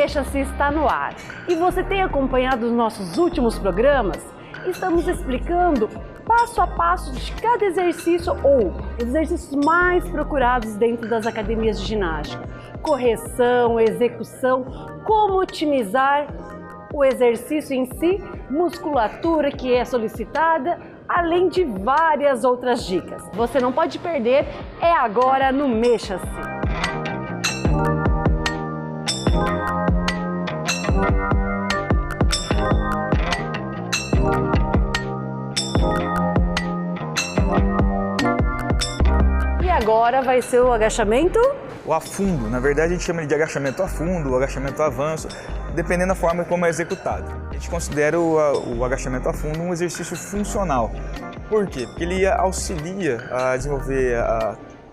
Mexa-se está no ar. E você tem acompanhado os nossos últimos programas? Estamos explicando passo a passo de cada exercício ou os exercícios mais procurados dentro das academias de ginástica. Correção, execução, como otimizar o exercício em si, musculatura que é solicitada, além de várias outras dicas. Você não pode perder, é agora no Mexa-se. E agora vai ser o agachamento? O afundo, na verdade a gente chama de agachamento a fundo, o agachamento avanço, dependendo da forma como é executado. A gente considera o agachamento a fundo um exercício funcional. Por quê? Porque ele auxilia a desenvolver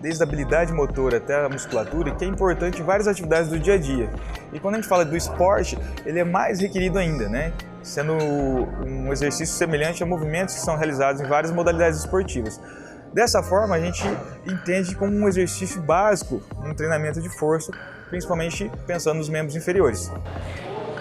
desde a habilidade motora até a musculatura, que é importante em várias atividades do dia a dia. E quando a gente fala do esporte, ele é mais requerido ainda, né? Sendo um exercício semelhante a movimentos que são realizados em várias modalidades esportivas. Dessa forma, a gente entende como um exercício básico no treinamento de força, principalmente pensando nos membros inferiores.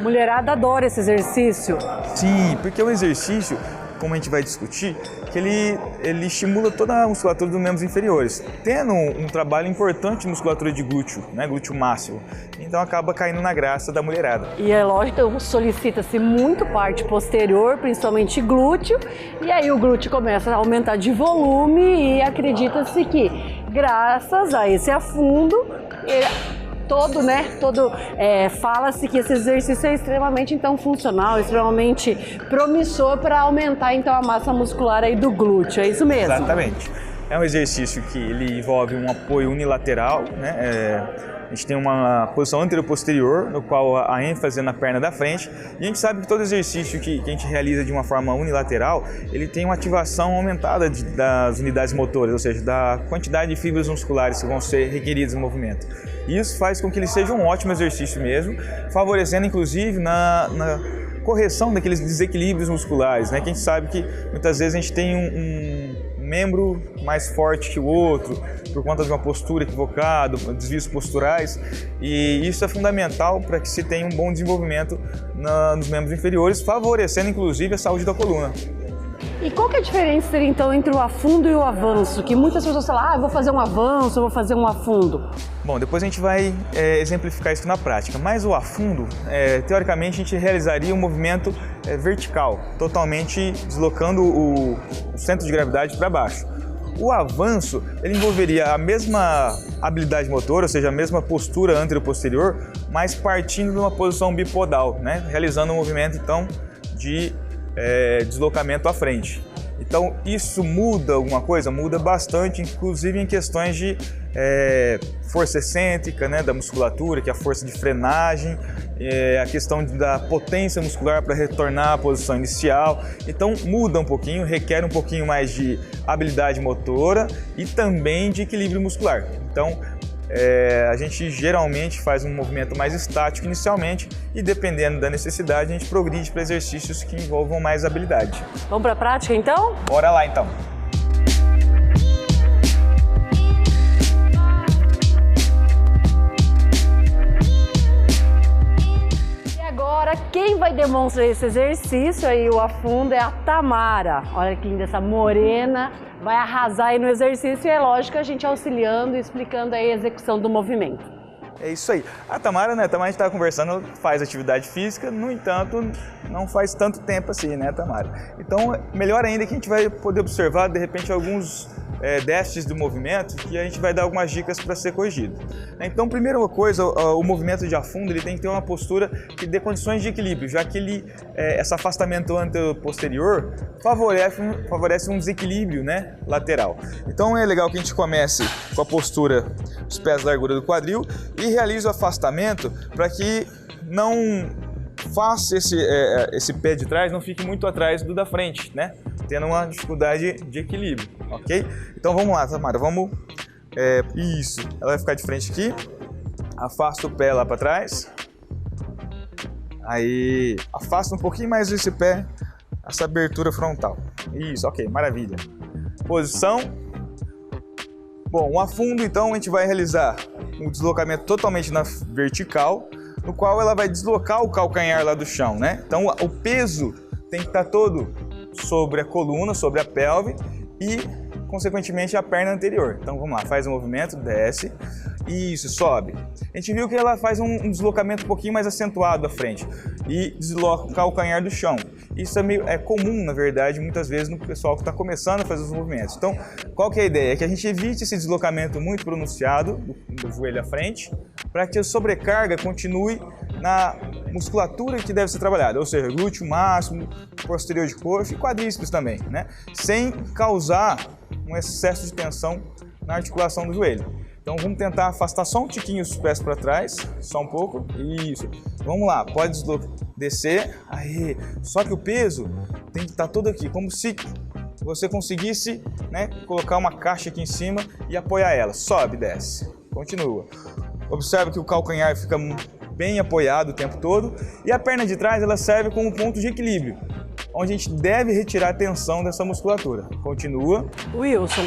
Mulherada adora esse exercício. Sim, porque é um exercício, como a gente vai discutir, que ele estimula toda a musculatura dos membros inferiores, tendo um trabalho importante de musculatura de glúteo, né, glúteo máximo. Então acaba caindo na graça da mulherada. E é lógico, então solicita-se muito parte posterior, principalmente glúteo, e aí o glúteo começa a aumentar de volume e acredita-se que, graças a esse afundo, fala-se que esse exercício é extremamente então funcional, extremamente promissor para aumentar então a massa muscular aí do glúteo, é isso mesmo? Exatamente. É um exercício que ele envolve um apoio unilateral, né? A gente tem uma posição anterior-posterior, no qual a ênfase é na perna da frente. E a gente sabe que todo exercício que a gente realiza de uma forma unilateral, ele tem uma ativação aumentada das unidades motoras, ou seja, da quantidade de fibras musculares que vão ser requeridas no movimento. E isso faz com que ele seja um ótimo exercício mesmo, favorecendo inclusive na correção daqueles desequilíbrios musculares, né? Que a gente sabe que muitas vezes a gente tem um membro mais forte que o outro, por conta de uma postura equivocada, desvios posturais, e isso é fundamental para que se tenha um bom desenvolvimento nos membros inferiores, favorecendo inclusive a saúde da coluna. E qual que é a diferença então entre o afundo e o avanço? Que muitas pessoas falam, eu vou fazer um avanço, eu vou fazer um afundo. Bom, depois a gente vai exemplificar isso na prática, mas o afundo, teoricamente a gente realizaria um movimento vertical, totalmente deslocando o centro de gravidade para baixo. O avanço, ele envolveria a mesma habilidade motora, ou seja, a mesma postura anterior-posterior, mas partindo de uma posição bipodal, né? Realizando um movimento então de deslocamento à frente. Então isso muda alguma coisa? Muda bastante, inclusive em questões de força excêntrica, né, da musculatura, que é a força de frenagem, a questão da potência muscular para retornar à posição inicial. Então muda um pouquinho, requer um pouquinho mais de habilidade motora e também de equilíbrio muscular. Então a gente geralmente faz um movimento mais estático inicialmente e, dependendo da necessidade, a gente progride para exercícios que envolvam mais habilidade. Vamos para a prática então? Bora lá então! E agora, quem vai demonstrar esse exercício aí, o afundo, é a Tamara. Olha que linda, essa morena. Vai arrasar aí no exercício e é lógico a gente auxiliando e explicando aí a execução do movimento. É isso aí. A Tamara, né? A Tamara a gente estava conversando, ela faz atividade física, no entanto, não faz tanto tempo assim, né, Tamara? Então, melhor ainda que a gente vai poder observar, de repente, alguns déficits do movimento que a gente vai dar algumas dicas para ser corrigido. Então, primeira coisa, o movimento de afundo ele tem que ter uma postura que dê condições de equilíbrio, já que esse afastamento anterior-posterior favorece um desequilíbrio, né, lateral. Então, é legal que a gente comece com a postura dos pés à largura do quadril e realize o afastamento para que não faça esse pé de trás, não fique muito atrás do da frente, né? Tendo uma dificuldade de equilíbrio, ok? Então vamos lá, Tamara, vamos... isso, ela vai ficar de frente aqui, afasta o pé lá para trás, aí afasta um pouquinho mais esse pé, essa abertura frontal, isso, ok, maravilha. Posição. Bom, o afundo então a gente vai realizar um deslocamento totalmente na vertical, no qual ela vai deslocar o calcanhar lá do chão, né? Então o peso tem que estar todo sobre a coluna, sobre a pelve e, consequentemente, a perna anterior. Então vamos lá, faz o movimento, desce, isso, sobe. A gente viu que ela faz um deslocamento um pouquinho mais acentuado à frente e desloca o calcanhar do chão. Isso é comum, na verdade, muitas vezes no pessoal que está começando a fazer os movimentos. Então, qual que é a ideia? É que a gente evite esse deslocamento muito pronunciado do joelho à frente, para que a sobrecarga continue na musculatura que deve ser trabalhada, ou seja, glúteo máximo, posterior de coxa e quadríceps também, né? Sem causar um excesso de tensão na articulação do joelho. Então vamos tentar afastar só um tiquinho os pés para trás, só um pouco, isso. Vamos lá, pode descer, aí. Só que o peso tem que estar todo aqui, como se você conseguisse, né, colocar uma caixa aqui em cima e apoiar ela. Sobe, desce, continua. Observe que o calcanhar fica bem apoiado o tempo todo e a perna de trás ela serve como ponto de equilíbrio, onde a gente deve retirar a tensão dessa musculatura. Continua. Wilson,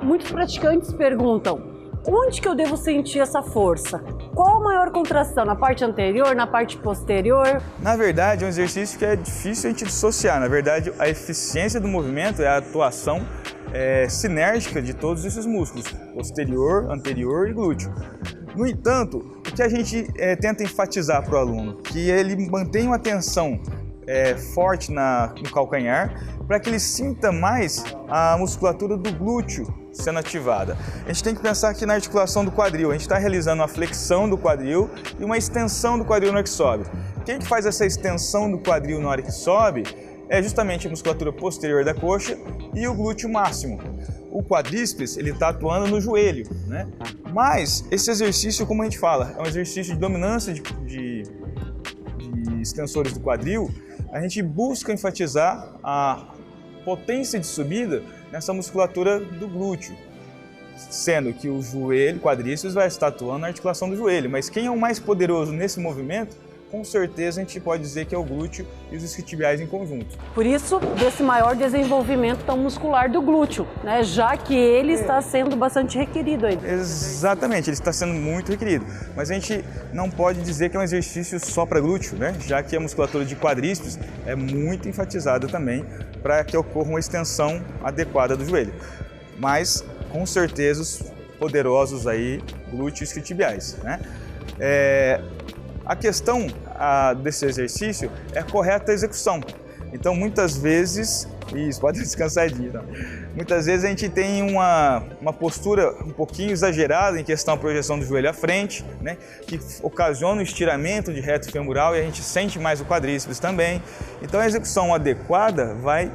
muitos praticantes perguntam, onde que eu devo sentir essa força? Qual a maior contração? Na parte anterior, na parte posterior? Na verdade, é um exercício que é difícil a gente dissociar. Na verdade, a eficiência do movimento é a atuação sinérgica de todos esses músculos, posterior, anterior e glúteo. No entanto, o que a gente tenta enfatizar para o aluno? Que ele mantenha uma tensão forte no calcanhar, para que ele sinta mais a musculatura do glúteo sendo ativada. A gente tem que pensar aqui na articulação do quadril. A gente está realizando uma flexão do quadril e uma extensão do quadril na hora que sobe. Quem que faz essa extensão do quadril na hora que sobe é justamente a musculatura posterior da coxa e o glúteo máximo. O quadríceps ele está atuando no joelho, né? Mas esse exercício, como a gente fala, é um exercício de dominância de extensores do quadril. A gente busca enfatizar a potência de subida nessa musculatura do glúteo, sendo que o joelho, quadríceps, vai estar atuando na articulação do joelho. Mas quem é o mais poderoso nesse movimento, com certeza a gente pode dizer que é o glúteo e os isquiotibiais em conjunto. Por isso, desse maior desenvolvimento tão muscular do glúteo, né? Já que ele está sendo bastante requerido aí. Exatamente, ele está sendo muito requerido. Mas a gente não pode dizer que é um exercício só para glúteo, né? Já que a musculatura de quadríceps é muito enfatizada também para que ocorra uma extensão adequada do joelho. Mas, com certeza, os poderosos aí, glúteos e isquiotibiais, né? A questão desse exercício é a correta execução. Então, muitas vezes, isso, pode descansadinho, então. Muitas vezes a gente tem uma postura um pouquinho exagerada em questão da projeção do joelho à frente, né, que ocasiona o estiramento de reto femoral e a gente sente mais o quadríceps também. Então, a execução adequada vai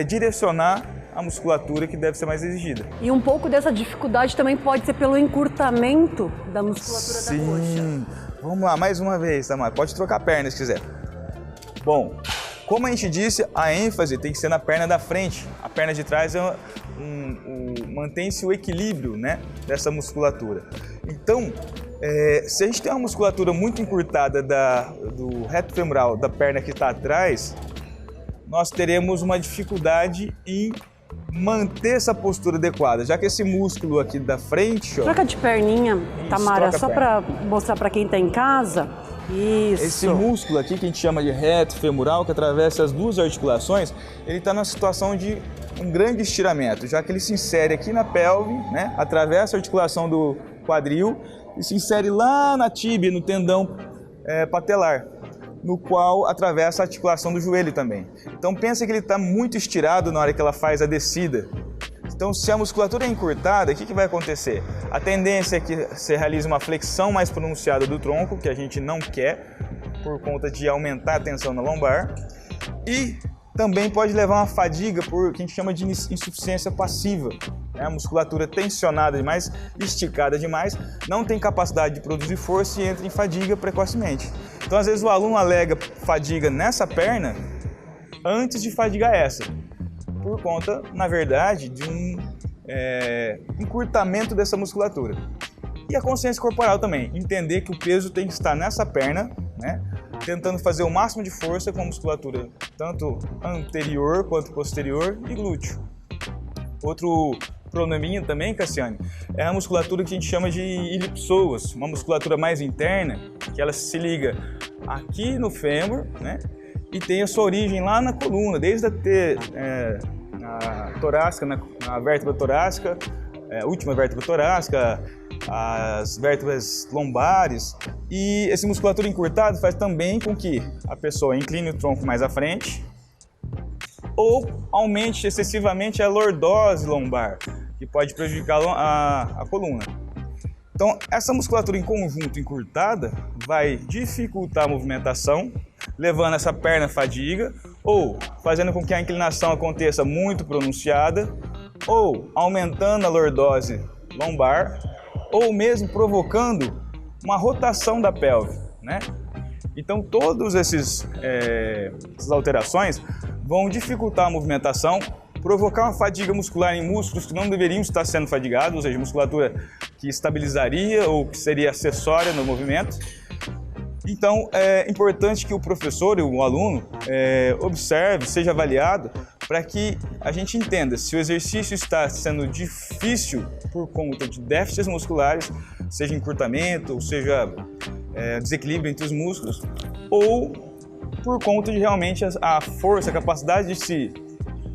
direcionar a musculatura que deve ser mais exigida. E um pouco dessa dificuldade também pode ser pelo encurtamento da musculatura da coxa. Vamos lá, mais uma vez, Tamara. Pode trocar a perna se quiser. Bom, como a gente disse, a ênfase tem que ser na perna da frente. A perna de trás mantém-se o equilíbrio, né, dessa musculatura. Então, se a gente tem uma musculatura muito encurtada do reto femoral da perna que está atrás, nós teremos uma dificuldade em manter essa postura adequada, já que esse músculo aqui da frente... Troca de perninha, Tamara, só para mostrar para quem está em casa. Isso. Esse músculo aqui, que a gente chama de reto femoral, que atravessa as duas articulações, ele está numa situação de um grande estiramento, já que ele se insere aqui na pelve, né, atravessa a articulação do quadril e se insere lá na tíbia, no tendão patelar, no qual atravessa a articulação do joelho também. Então pensa que ele está muito estirado na hora que ela faz a descida. Então se a musculatura é encurtada, o que vai acontecer? A tendência é que você realize uma flexão mais pronunciada do tronco, que a gente não quer, por conta de aumentar a tensão na lombar. E também pode levar a uma fadiga por que a gente chama de insuficiência passiva. A musculatura tensionada demais, esticada demais, não tem capacidade de produzir força e entra em fadiga precocemente. Então, às vezes, o aluno alega fadiga nessa perna antes de fadiga essa, por conta, na verdade, de um encurtamento dessa musculatura. E a consciência corporal também, entender que o peso tem que estar nessa perna, né, tentando fazer o máximo de força com a musculatura tanto anterior quanto posterior e glúteo. Outro probleminha também, Cassiane, é a musculatura que a gente chama de ilipsoas, uma musculatura mais interna, que ela se liga aqui no fêmur, né? E tem a sua origem lá na coluna, desde a torácica, na vértebra torácica, última vértebra torácica, as vértebras lombares. E essa musculatura encurtada faz também com que a pessoa incline o tronco mais à frente ou aumente excessivamente a lordose lombar, que pode prejudicar a coluna. Então, essa musculatura em conjunto encurtada vai dificultar a movimentação, levando essa perna à fadiga, ou fazendo com que a inclinação aconteça muito pronunciada, ou aumentando a lordose lombar, ou mesmo provocando uma rotação da pelve, né? Então, todas essas alterações vão dificultar a movimentação, provocar uma fadiga muscular em músculos que não deveriam estar sendo fadigados, ou seja, musculatura que estabilizaria ou que seria acessória no movimento. Então, é importante que o professor e o aluno observe, seja avaliado, para que a gente entenda se o exercício está sendo difícil por conta de déficits musculares, seja encurtamento, ou seja desequilíbrio entre os músculos, ou por conta de realmente a força, a capacidade de se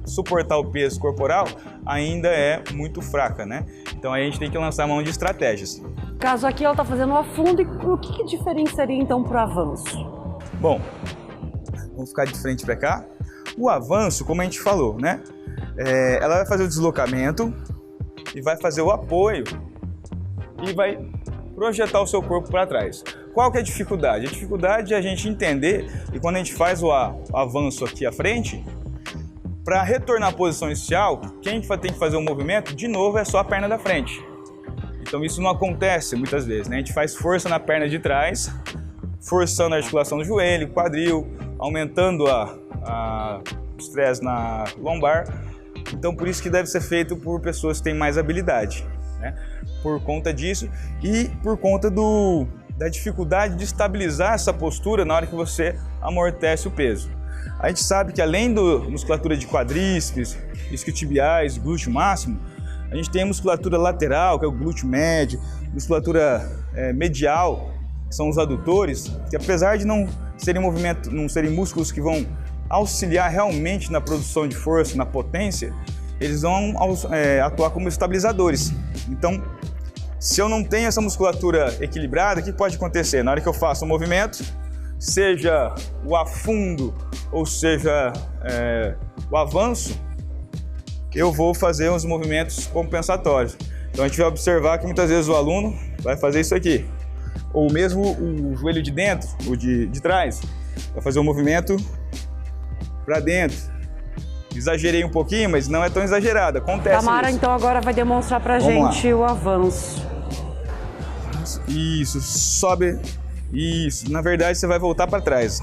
suportar o peso corporal ainda é muito fraca, né? Então a gente tem que lançar mão de estratégias. No caso aqui ela está fazendo o afundo, e o que diferenciaria então para o avanço? Bom, vamos ficar de frente para cá. O avanço, como a gente falou, né? Ela vai fazer o deslocamento e vai fazer o apoio e vai projetar o seu corpo para trás. Qual que é a dificuldade? A dificuldade é a gente entender, e quando a gente faz o avanço aqui à frente, para retornar à posição inicial, quem tem que fazer o movimento, de novo, é só a perna da frente. Então isso não acontece muitas vezes, né? A gente faz força na perna de trás, forçando a articulação do joelho, quadril, aumentando o estresse na lombar. Então por isso que deve ser feito por pessoas que têm mais habilidade, né? Por conta disso e por conta da dificuldade de estabilizar essa postura na hora que você amortece o peso. A gente sabe que além da musculatura de quadríceps, isquiotibiais, glúteo máximo, a gente tem a musculatura lateral, que é o glúteo médio, musculatura medial, que são os adutores, que apesar de não serem músculos que vão auxiliar realmente na produção de força, na potência, eles vão atuar como estabilizadores. Então, se eu não tenho essa musculatura equilibrada, o que pode acontecer? Na hora que eu faço um movimento, seja o afundo ou seja o avanço, eu vou fazer uns movimentos compensatórios. Então a gente vai observar que muitas vezes o aluno vai fazer isso aqui, ou mesmo o joelho de dentro, o de trás, vai fazer um movimento para dentro. Exagerei um pouquinho, mas não é tão exagerado, acontece. Tamara, isso. então agora vai demonstrar pra gente o avanço. Isso, sobe. Isso, na verdade você vai voltar para trás.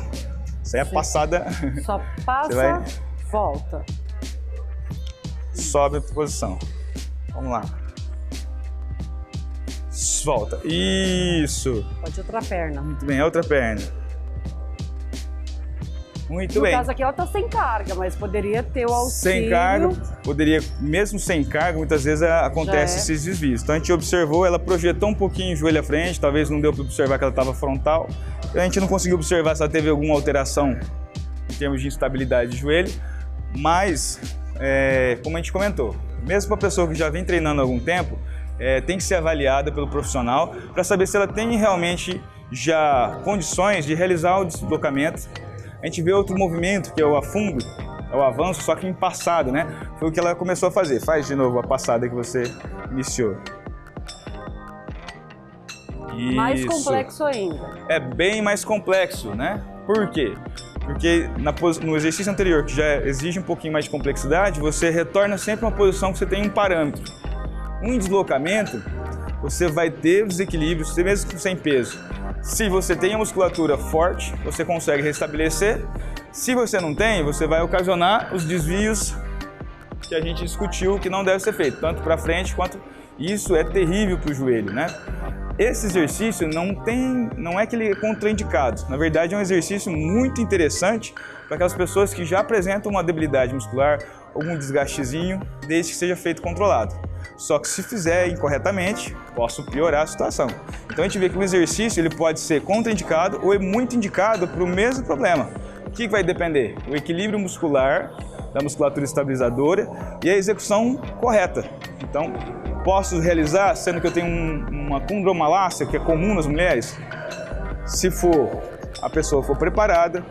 Isso aí é a passada. Só passa, volta. Sobe a posição. Vamos lá. Volta. Isso. Pode outra perna. Muito bem, a outra perna. Muito bem. No caso aqui ela tá sem carga, mas poderia ter o auxílio. Sem carga, poderia, mesmo sem carga, muitas vezes acontece esses desvios. Então a gente observou, ela projetou um pouquinho o joelho à frente, talvez não deu para observar que ela estava frontal. A gente não conseguiu observar se ela teve alguma alteração em termos de instabilidade de joelho, mas, como a gente comentou, mesmo para a pessoa que já vem treinando há algum tempo, tem que ser avaliada pelo profissional para saber se ela tem realmente já condições de realizar o deslocamento. A gente vê outro movimento, que é o afundo, é o avanço, só que em passado, né? Foi o que ela começou a fazer. Faz de novo a passada que você iniciou. Isso. Mais complexo ainda. É bem mais complexo, né? Por quê? Porque no exercício anterior, que já exige um pouquinho mais de complexidade, você retorna sempre a uma posição que você tem um parâmetro. Um deslocamento, você vai ter desequilíbrios, mesmo sem peso. Se você tem a musculatura forte, você consegue restabelecer. Se você não tem, você vai ocasionar os desvios que a gente discutiu que não deve ser feito, tanto para frente quanto... Isso é terrível para o joelho, né? Esse exercício não é que ele é contraindicado. Na verdade, é um exercício muito interessante para aquelas pessoas que já apresentam uma debilidade muscular, algum desgastezinho, desde que seja feito controlado. Só que se fizer incorretamente, posso piorar a situação. Então a gente vê que o exercício ele pode ser contraindicado ou é muito indicado para o mesmo problema. O que vai depender? O equilíbrio muscular, da musculatura estabilizadora e a execução correta. Então, posso realizar, sendo que eu tenho uma condromalácia, que é comum nas mulheres, se a pessoa for preparada,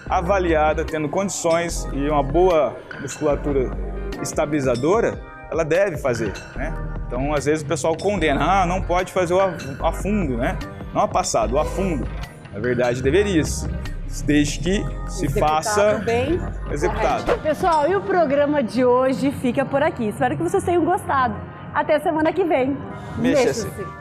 avaliada, tendo condições e uma boa musculatura estabilizadora, ela deve fazer, né? Então, às vezes o pessoal condena, não pode fazer o afundo, né? Não a passado, o afundo. Na verdade, deveria, desde que se faça bem executado. Correto. Pessoal, e o programa de hoje fica por aqui. Espero que vocês tenham gostado. Até semana que vem. Mexa-se. Mexa-se.